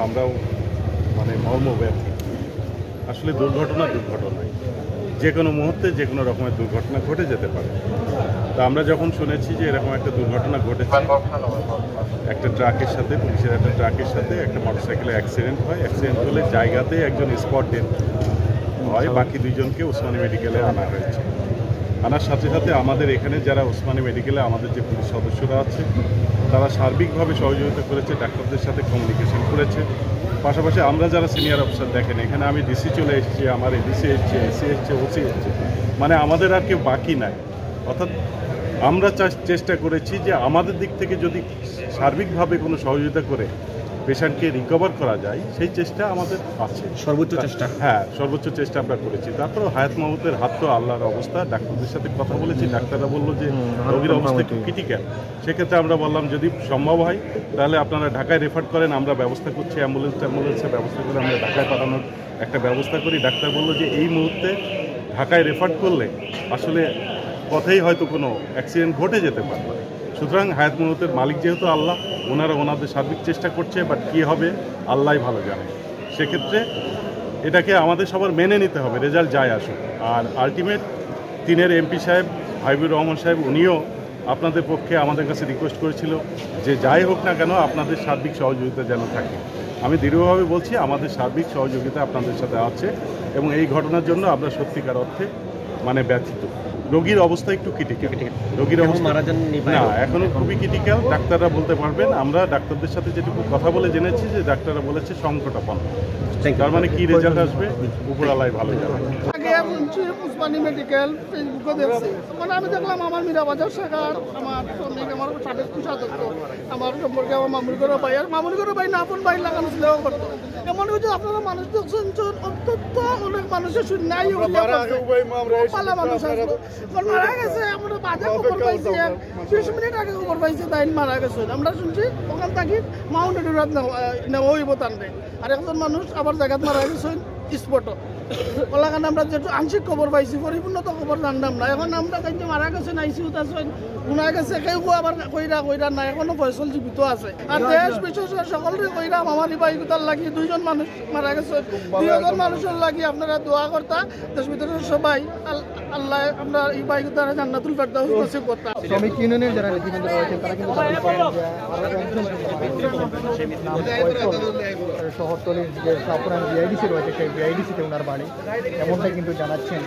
আমরাও মর্মব্যথী। আসলে দুর্ঘটনায় যে কোনো মুহূর্তে যে কোনো রকমের দুর্ঘটনা ঘটে যেতে পারে। তো আমরা যখন শুনেছি যে এরকম একটা দুর্ঘটনা ঘটেছে, একটা ট্রাকের সাথে পুলিশের একটা ট্রাকের সাথে একটা মোটরসাইকেলের অ্যাক্সিডেন্ট হয়, অ্যাক্সিডেন্ট হলে জায়গাতেই একজন স্পট ডেথ হয়, বাকি দুইজনকে ওসমানী মেডিকেলে আনা হয়েছে। আনার সাথে সাথে আমাদের এখানে যারা ওসমানী মেডিকেলে আমাদের যে পুলিশ সদস্যরা আছে তারা সার্বিকভাবে সহযোগিতা করেছে, ডাক্তারদের সাথে কমিউনিকেশন করেছে। পাশাপাশি আমরা যারা সিনিয়র অফিসার, দেখেন এখানে আমি ডিসি চলে এসেছি, আমার এডিসি এসছে, এসি এসছে, ওসি এসছে, মানে আমাদের আর কেউ বাকি নাই। অর্থাৎ আমরা চেষ্টা করেছি যে আমাদের দিক থেকে যদি সার্বিকভাবে কোনো সহযোগিতা করে পেশেন্টকে রিকভার করা যায়, সেই চেষ্টা আমাদের আছে, সর্বোচ্চ চেষ্টা। হ্যাঁ, সর্বোচ্চ চেষ্টা আমরা করেছি। তারপরেও হায়াত মাহমুদের হাত তো আল্লাহর অবস্থা। ডাক্তারদের সাথে কথা বলেছি, ডাক্তাররা বললো যে রোগীর অবস্থা একটু ক্রিটিক্যাল। সেক্ষেত্রে আমরা বললাম যদি সম্ভব হয় তাহলে আপনারা ঢাকায় রেফার করেন, আমরা ব্যবস্থা করছি, অ্যাম্বুলেন্সের ব্যবস্থা করে আমরা ঢাকায় পাঠানোর একটা ব্যবস্থা করি। ডাক্তার বললো যে এই মুহূর্তে ঢাকায় রেফার করলে আসলে পথেই হয়তো কোনো অ্যাক্সিডেন্ট ঘটে যেতে পারে। সুতরাং হায়াত মাহমুদের মালিক যেহেতু আল্লাহ, ওনাদের সার্বিক চেষ্টা করছে, বাট কী হবে আল্লাহই ভালো জানে। সেক্ষেত্রে এটাকে আমাদের সবার মেনে নিতে হবে, রেজাল্ট যায় আসুক। আর আলটিমেট 3-এর এমপি সাহেব হাবিবুর রহমান সাহেব, উনিও আপনাদের পক্ষে আমাদের কাছে রিকোয়েস্ট করেছিল যে যাই হোক না কেন আপনাদের সার্বিক সহযোগিতা যেন থাকে। আমি দৃঢ়ভাবে বলছি আমাদের সার্বিক সহযোগিতা আপনাদের সাথে আছে, এবং এই ঘটনার জন্য আমরা সত্যিকার অর্থে ব্যথিত। রোগীর অবস্থা একটু ক্রিটিক্যাল, রোগীর অবস্থা না এখনো খুবই ক্রিটিক্যাল, ডাক্তাররা বলতে পারবেন। আমরা ডাক্তারদের সাথে যেটুকু কথা বলে জেনেছি যে ডাক্তাররা বলেছে সংকটাপন্ন, তার মানে কি রেজাল্ট আসবে উপরওয়ালাই ভালো জানে। আগে শুনছি ওসমানী মেডিকেল, ফেসবুকে দেখছি, মানে আমি দেখলাম আমার মীরাবাজার শাখার আমার শ্রমিক, আমার সাবেক কোষাধ্যক্ষ, আমার সম্পর্কে আমার মামুনিগড়ের ভাই, আর মামুনিগড়ের ভাই না আপন ভাই লাগানো ছিল করতো। এমন হয়েছে আপনারা মানুষ দেখছেন, অত্যন্ত অনেক মানুষের শুননাই পালা মানুষ আসলো মারা গেছে। আমরা বাজে খবর পাইছি, 20 মিনিট আগে খবর পাইছি তাই মারা গেছে। আমরা শুনছি ওখান থাকি মাউন্ট এডুরাত নেওয়া হইব টানবে, আর একজন মানুষ আবার জায়গাত মারা গেছেন স্পটও। ওলাখানে আমরা যেহেতু আংশিক খবর পাইছি, পরিপূর্ণ তো খবর জানতাম না। এখন আমরা কাছে মারা গেছেন, আইসিউত আছেন, গুণা গেছে, কেউ আবার কইরা না, এখনো ফয়সল জীবিত আছে। আর দেশ বিশেষের সকলকে কইরাম আমার এই বাইকুতার লাগি 2জন মানুষ মারা গেছে, 2জন মানুষের লাগি আপনারা দোয়া করতা, দেশ বিদেশের সবাই আল্লাহ আমরা এই বাইকুতার জান্নাতুল ফেরদাউস নসিব করতা। শ্রমিক ইউনিয়নের যারা নেতৃবৃন্দ রয়েছেন তারা কিন্তু দাবি করেন যে শহরতলির যে শাহপুরান বিআইডিসি রয়েছে সেই বিআইডিসিতে ওনার বাড়ি, এমনটাই কিন্তু জানাচ্ছেন।